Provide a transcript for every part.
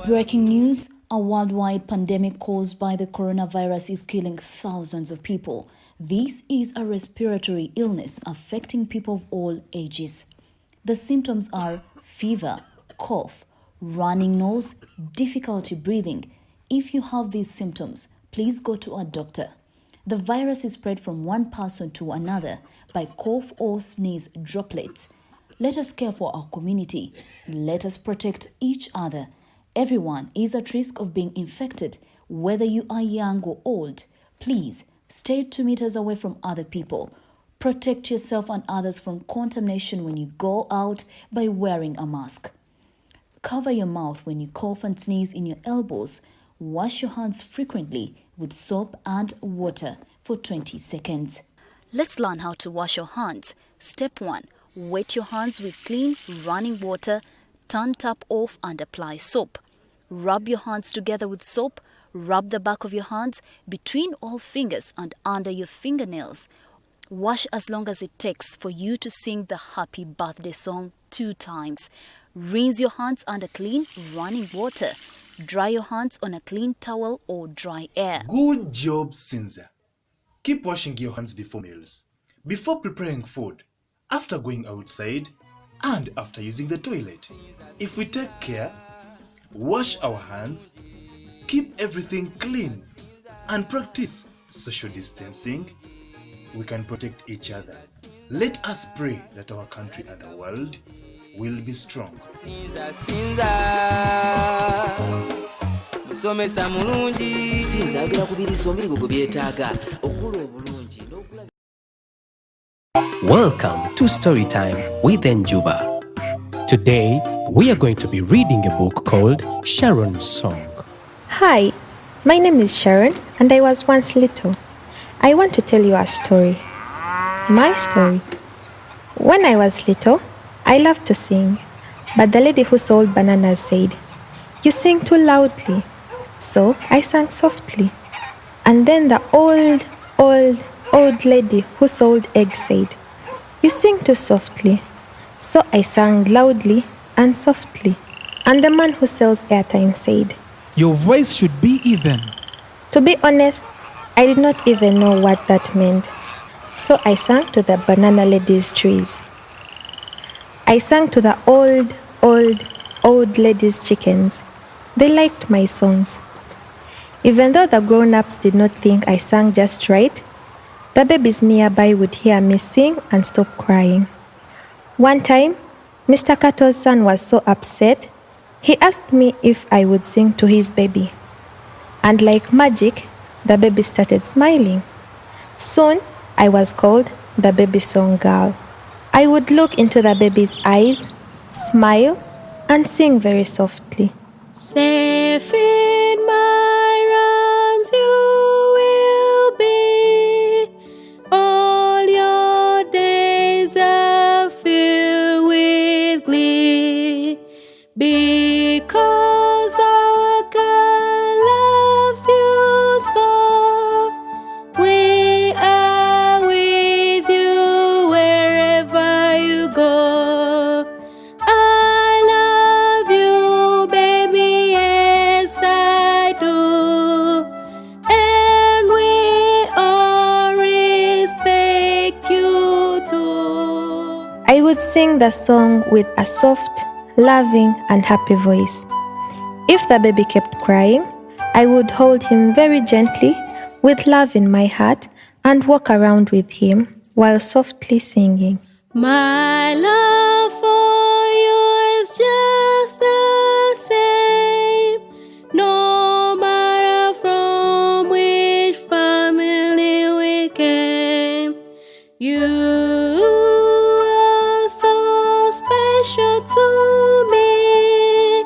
Breaking news, a worldwide pandemic caused by the coronavirus is killing thousands of people. This is a respiratory illness affecting people of all ages. The symptoms are fever, cough, running nose, difficulty breathing. If you have these symptoms, please go to a doctor. The virus is spread from one person to another by cough or sneeze droplets. Let us care for our community. Let us protect each other. Everyone is at risk of being infected, whether you are young or old. Please stay 2 meters away from other people. Protect yourself and others from contamination when you go out by wearing a mask. Cover your mouth when you cough and sneeze in your elbows. Wash your hands frequently with soap and water for 20 seconds. Let's learn how to wash your hands. Step 1. Wet your hands with clean running water. Turn tap off and apply soap. Rub your hands together with soap. Rub the back of your hands between all fingers and under your fingernails. Wash as long as it takes for you to sing the happy birthday song 2 times. Rinse your hands under clean running water. Dry your hands on a clean towel or dry air. Good job, Sinza. Keep washing your hands before meals, before preparing food, after going outside, and after using the toilet. If we take care, wash our hands, keep everything clean, and practice social distancing, we can protect each other. Let us pray that our country and the world will be strong. Welcome to Storytime with Enjuba. Today, we are going to be reading a book called Sharon's Song. Hi, my name is Sharon and I was once little. I want to tell you a story. My story. When I was little, I loved to sing, but the lady who sold bananas said, "You sing too loudly." So I sang softly. And then the old lady who sold eggs said, "You sing too softly." So I sang loudly and softly. And the man who sells airtime said, "Your voice should be even." To be honest, I did not even know what that meant. So I sang to the banana lady's trees. I sang to the old lady's chickens. They liked my songs. Even though the grown-ups did not think I sang just right, the babies nearby would hear me sing and stop crying. One time, Mr. Kato's son was so upset, he asked me if I would sing to his baby. And like magic, the baby started smiling. Soon, I was called the baby song girl. I would look into the baby's eyes, smile, and sing very softly. Safe in my arms you will be. All your days are filled with glee. Because our God loves you so, we are with you wherever you go. I love you, baby, yes I do. And we all respect you too. I would sing the song with a soft, loving, and happy voice. If the baby kept crying, I would hold him very gently with love in my heart and walk around with him while softly singing. My love for you is just the same, no matter from which family we came. You are so special to me.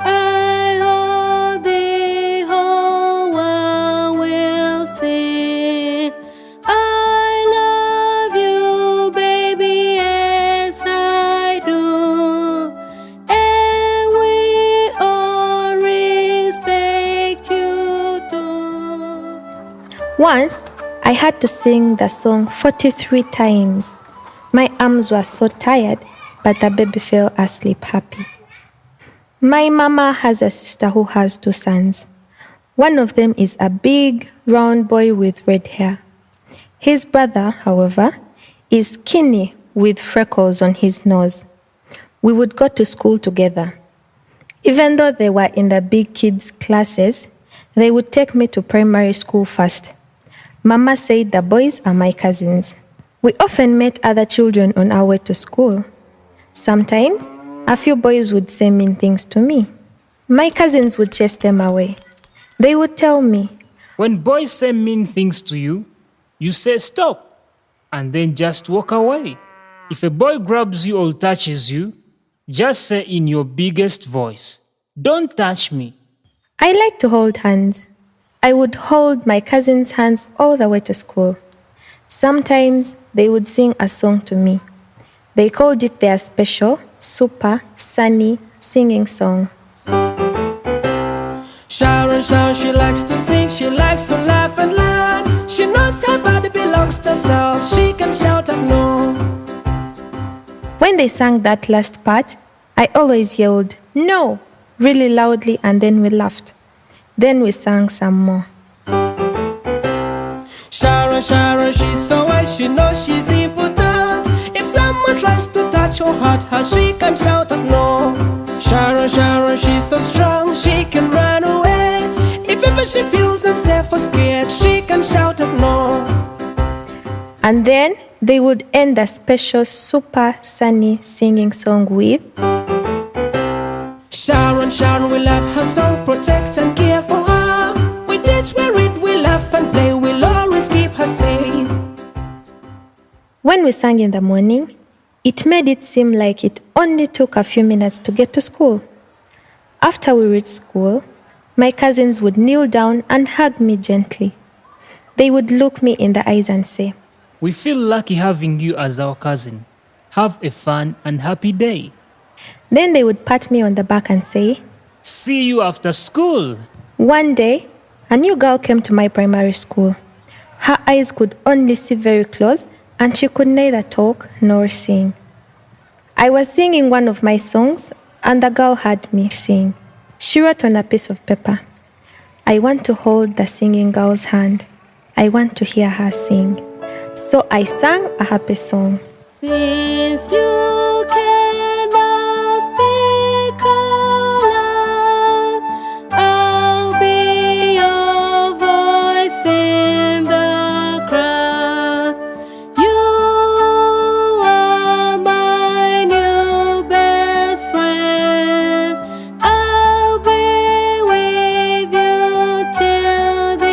I hope the whole world will sing. I love you, baby, yes I Once, I had to sing the song 43 times. My arms were so tired, but the baby fell asleep happy. My mama has a sister who has 2 sons. One of them is a big, round boy with red hair. His brother, however, is skinny with freckles on his nose. We would go to school together. Even though they were in the big kids' classes, they would take me to primary school first. Mama said the boys are my cousins. We often met other children on our way to school. Sometimes, a few boys would say mean things to me. My cousins would chase them away. They would tell me, When boys say mean things to you, you say stop, and then just walk away. If a boy grabs you or touches you, just say in your biggest voice, "Don't touch me." I like to hold hands. I would hold my cousins' hands all the way to school. Sometimes they would sing a song to me. They called it their special, super, sunny singing song. Sharon, Sharon, she likes to sing, she likes to laugh and learn. She knows her body belongs to herself, she can shout out no. When they sang that last part, I always yelled, "No!" really loudly, and then we laughed. Then we sang some more. Sharon, Sharon, she's so wise, she knows she's important. If someone tries to touch or hurt her, she can shout out no. Sharon, Sharon, she's so strong, she can run away. If ever she feels unsafe or scared, she can shout out no. And then they would end the special super sunny singing song with, Sharon, Sharon, we love her so, protect and care for her. We teach, we read, we laugh and play, we'll always keep her safe. When we sang in the morning, it made it seem like it only took a few minutes to get to school. After we reached school, my cousins would kneel down and hug me gently. They would look me in the eyes and say, We feel lucky having you as our cousin. Have a fun and happy day. Then they would pat me on the back and say, See you after school. One day, a new girl came to my primary school. Her eyes could only see very close, and she could neither talk nor sing. I was singing one of my songs, and the girl heard me sing. She wrote on a piece of paper, I want to hold the singing girl's hand. I want to hear her sing. So I sang a happy song. Since you cannot speak aloud, I'll be your voice in the crowd. You are my new best friend. I'll be with you till the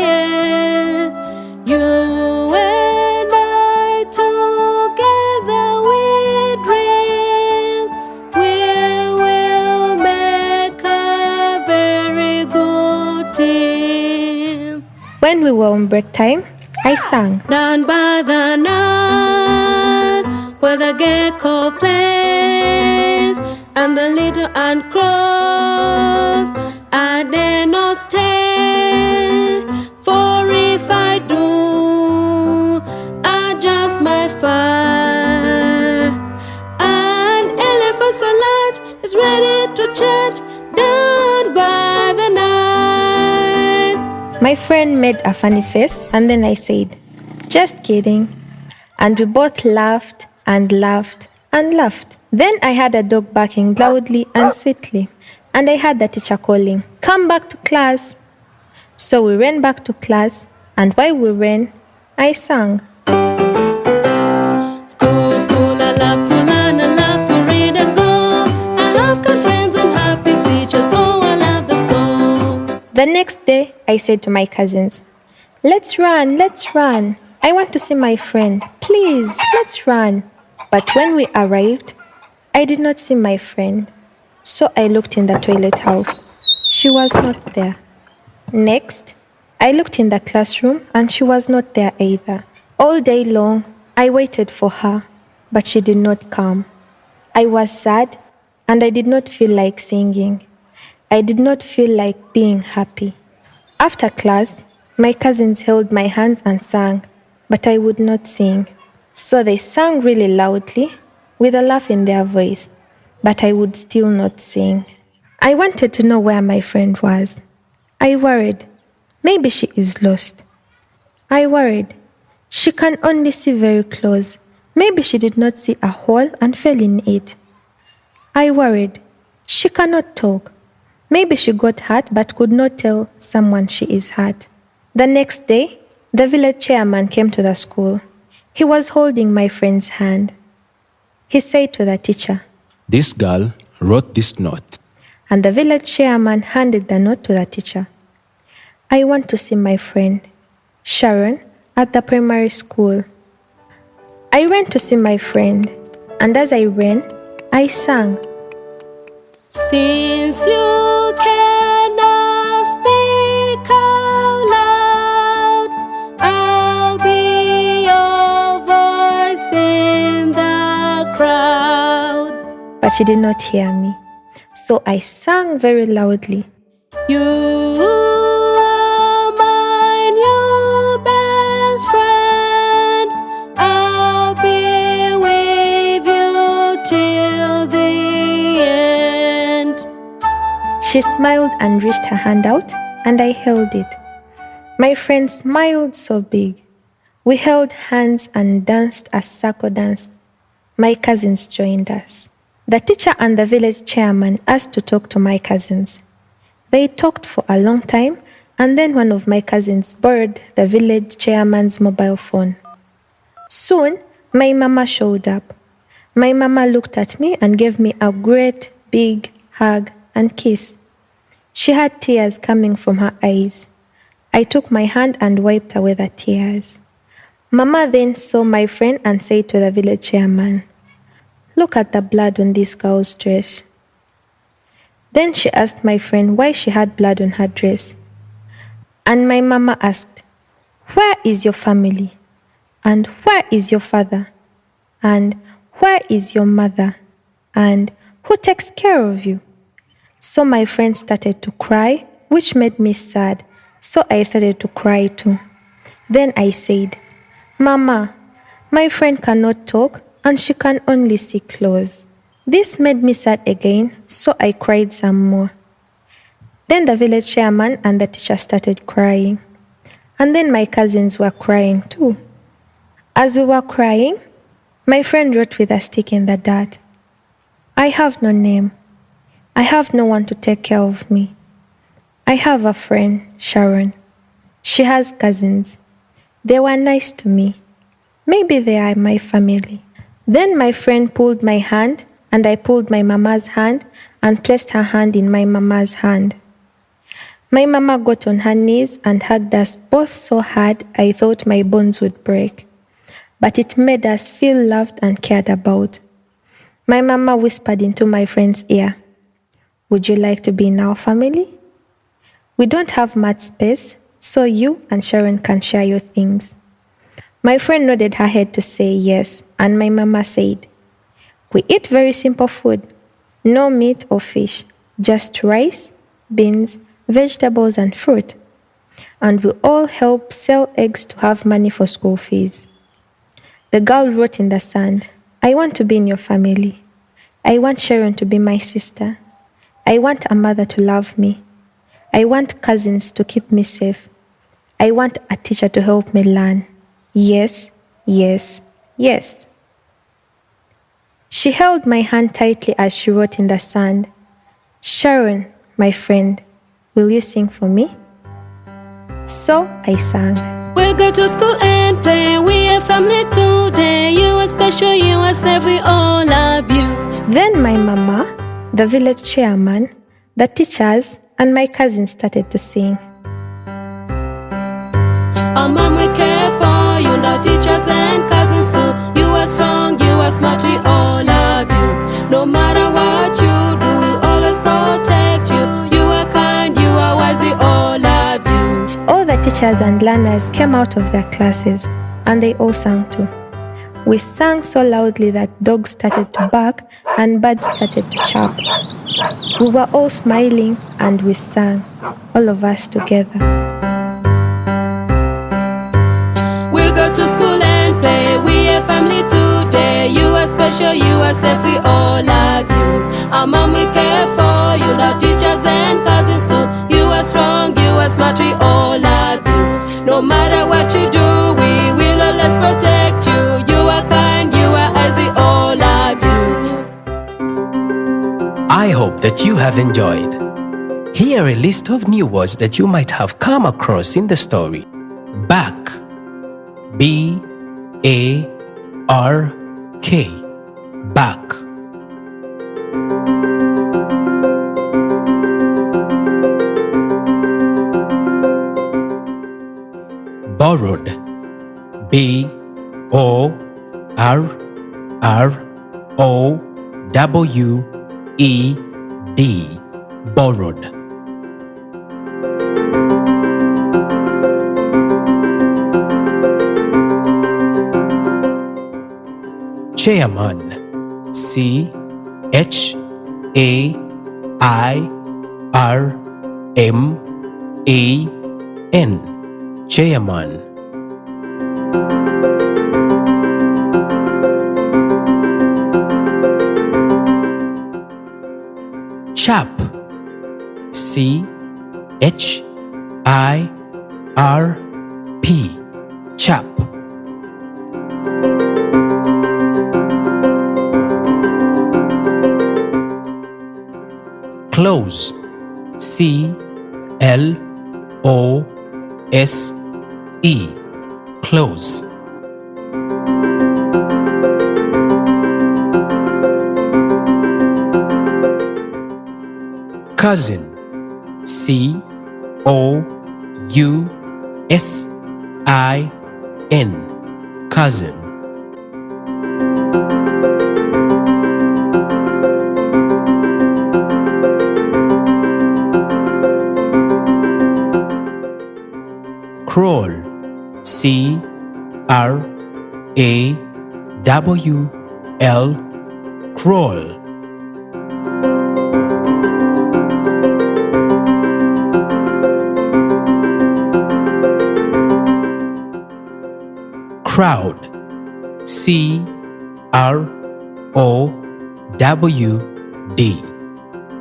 end. You and I together we dream. We will make a very good team. When we were on break time, I sang. Down by the night, where the gecko plays, and the little ant crawls, I dare not stay. For if I do, I just might find an elephant so large is ready to charge down by the night. My friend made a funny face, and then I said, just kidding. And we both laughed and laughed and laughed. Then I heard a dog barking loudly and sweetly, and I heard the teacher calling, come back to class. So we ran back to class, and while we ran, I sang. School, school, I love to learn, I love to read and grow. I have good friends and happy teachers, oh, I love them so. The next day, I said to my cousins, let's run, let's run. I want to see my friend. Please, let's run. But when we arrived, I did not see my friend. So I looked in the toilet house. She was not there. Next, I looked in the classroom and she was not there either. All day long, I waited for her, but she did not come. I was sad and I did not feel like singing. I did not feel like being happy. After class, My cousins held my hands and sang, but I would not sing. So they sang really loudly, with a laugh in their voice, but I would still not sing. I wanted to know where my friend was. I worried, maybe she is lost. I worried, she can only see very close. Maybe she did not see a hole and fell in it. I worried, she cannot talk. Maybe she got hurt but could not tell someone she is hurt. The next day, the village chairman came to the school. He was holding my friend's hand. He said to the teacher, This girl wrote this note. And the village chairman handed the note to the teacher. I want to see my friend, Sharon, at the primary school. I ran to see my friend, and as I ran, I sang. Since you cannot speak out loud, I'll be your voice in the crowd. But she did not hear me, so I sang very loudly. You are my new best friend. I'll be with you till the end. She smiled and reached her hand out, and I held it. My friend smiled so big. We held hands and danced a circle dance. My cousins joined us. The teacher and the village chairman asked to talk to my cousins. They talked for a long time, and then one of my cousins borrowed the village chairman's mobile phone. Soon, my mama showed up. My mama looked at me and gave me a great big hug and kiss. She had tears coming from her eyes. I took my hand and wiped away the tears. Mama then saw my friend and said to the village chairman, Look at the blood on this girl's dress. Then she asked my friend why she had blood on her dress. And my mama asked, Where is your family? And where is your father? And where is your mother? And who takes care of you? So my friend started to cry, which made me sad. So I started to cry too. Then I said, Mama, my friend cannot talk and she can only see clothes. This made me sad again, so I cried some more. Then the village chairman and the teacher started crying. And then my cousins were crying too. As we were crying, my friend wrote with a stick in the dirt, I have no name. I have no one to take care of me. I have a friend, Sharon. She has cousins. They were nice to me. Maybe they are my family. Then my friend pulled my hand, and I pulled my mama's hand and placed her hand in my mama's hand. My mama got on her knees and hugged us both so hard I thought my bones would break. But it made us feel loved and cared about. My mama whispered into my friend's ear, Would you like to be in our family? We don't have much space, so you and Sharon can share your things. My friend nodded her head to say yes, and my mama said, We eat very simple food, no meat or fish, just rice, beans, vegetables, and fruit. And we all help sell eggs to have money for school fees. The girl wrote in the sand, I want to be in your family. I want Sharon to be my sister. I want a mother to love me. I want cousins to keep me safe. I want a teacher to help me learn. Yes, yes, yes. She held my hand tightly as she wrote in the sand, Sharon, my friend, will you sing for me? So I sang. We'll go to school and play. We are family today. You are special, you are safe, we all love you. Then my mama, the village chairman, the teachers, and my cousins started to sing. Our mom, we care for you, now teachers and cousins too. You are strong, you are smart, we all love you. No matter what you do, we'll always protect you. You are kind, you are wise, we all love you. All the teachers and learners came out of their classes, and they all sang too. We sang so loudly that dogs started to bark and birds started to chirp. We were all smiling and we sang, all of us together. go to school and play. We a family today. You are special, you are safe, we all love you. Our mom, we care for you. Our teachers and cousins too. You are strong, you are smart, we all love you. No matter what you do, we will always protect you. You are kind, you are wise, we all love you. I hope that you have enjoyed. Here are a list of new words that you might have come across in the story. Back. B-A-R-K. Back. Borrowed. B-O-R-R-O-W-E-D. Borrowed. Chairman. C-H-A-I-R-M-A-N. Chairman. Chap. C-H-I-R-P. Chap. Close. C-L-O-S-E. Close. Cousin. C-O-U-S-I-N. Cousin. Crawl. C-R-A-W-L. Crawl. Crowd. C-R-O-W-D.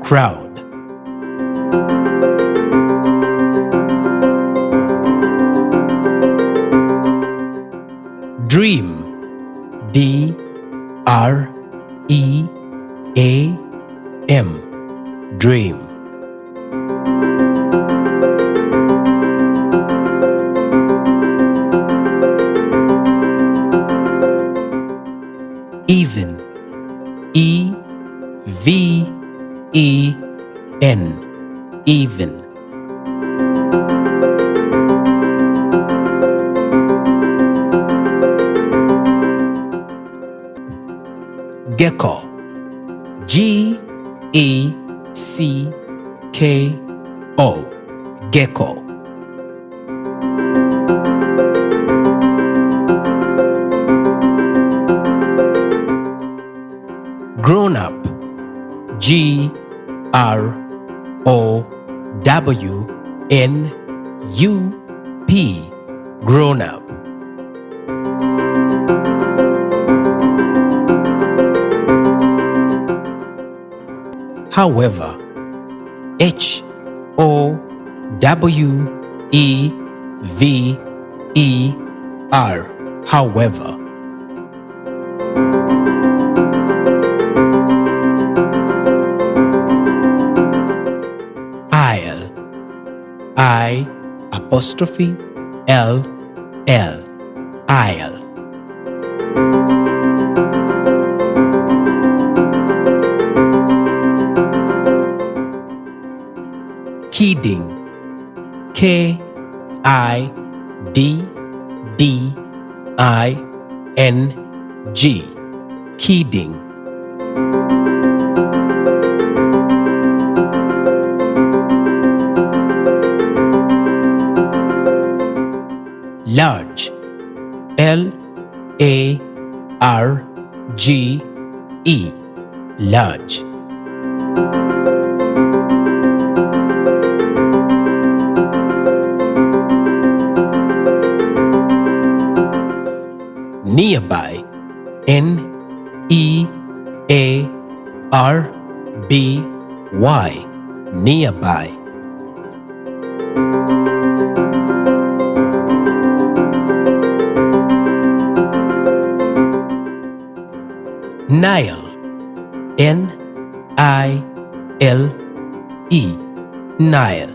Crowd. Dream. D-R-E-A-M. Dream. Even. E-V-E-N. Even. Gecko. G-E-C-K-O. Gecko. Grown up. G-R-O-W-N-U-P. Grown up. However. H-O-W-E-V-E-R. However. I'll. I-L-L. I'll. Kidding. K-I-D-D-I-N-G. Kidding. Large. L-A-R-G-E. Large. nearby. Nearby, nearby. Nile, Nile, Nile.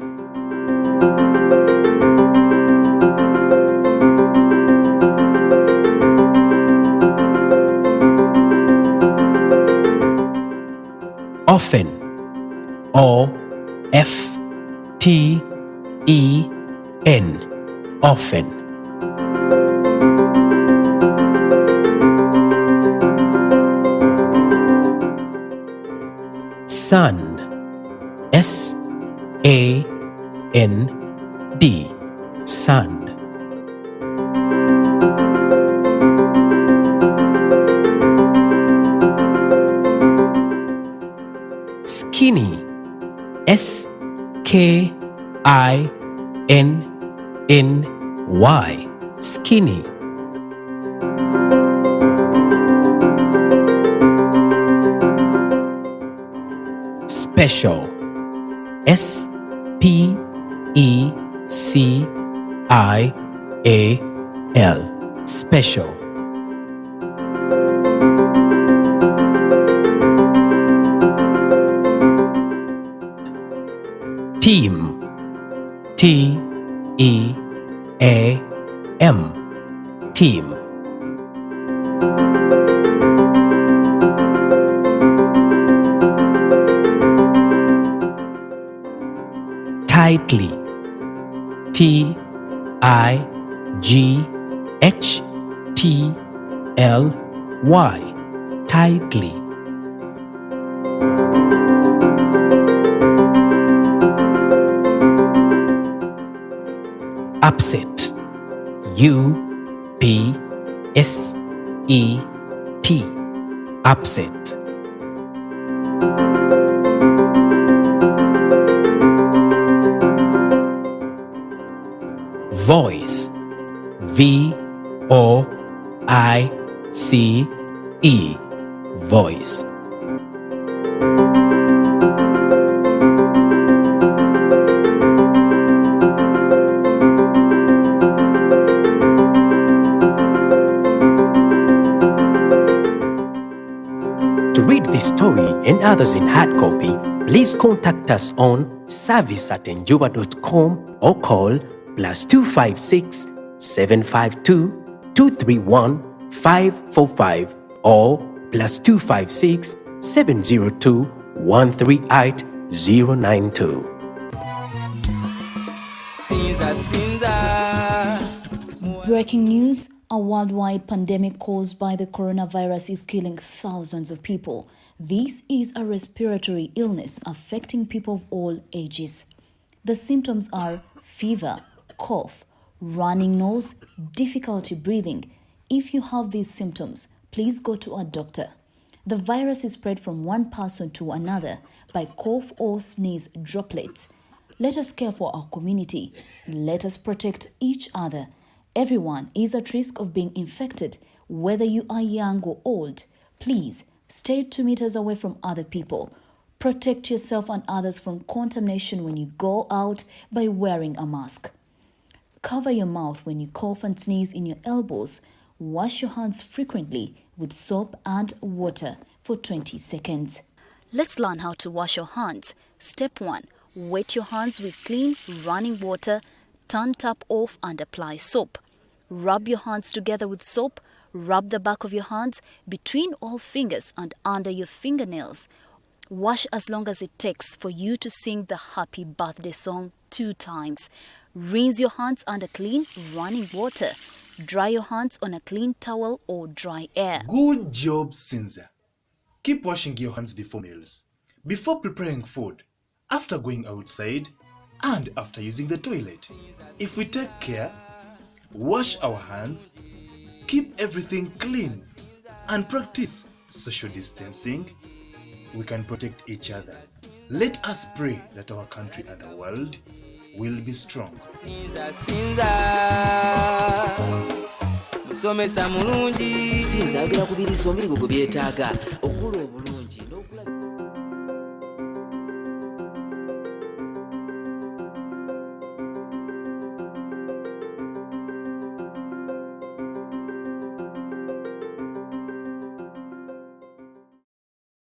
Often, Often, often. Sand, Sand, sand. Skinny, Skinny, skinny. Special, Special, special. Team, Team, team. Tightly, Tightly, tightly. Upset, Upset, upset. Voice, Voice, voice. To read this story and others in hard copy, please contact us on service@enjuba.com or call +256 752 231 545 or +256 702 138 092. Breaking news: a worldwide pandemic caused by the coronavirus is killing thousands of people. This is a respiratory illness affecting people of all ages. The symptoms are fever, cough, running nose, difficulty breathing. If you have these symptoms, please go to a doctor. The virus is spread from one person to another by cough or sneeze droplets. Let us care for our community. Let us protect each other. Everyone is at risk of being infected, whether you are young or old. Please stay 2 meters away from other people. Protect yourself and others from contamination when you go out by wearing a mask. Cover your mouth when you cough and sneeze in your elbows. Wash your hands frequently with soap and water for 20 seconds. Let's learn how to wash your hands. Step 1. Wet your hands with clean, running water. Turn tap off and apply soap. Rub your hands together with soap. Rub the back of your hands between all fingers and under your fingernails. Wash as long as it takes for you to sing the happy birthday song 2 times. Rinse your hands under clean, running water. Dry your hands on a clean towel or dry air. Good job, Sinza. Keep washing your hands before meals, before preparing food, after going outside, and after using the toilet. If we take care, wash our hands, keep everything clean, and practice social distancing, we can protect each other. Let us pray that our country and the world will be strong. musomesa mulungi sinza agera kubiriza omuli gwe byetaaga okulu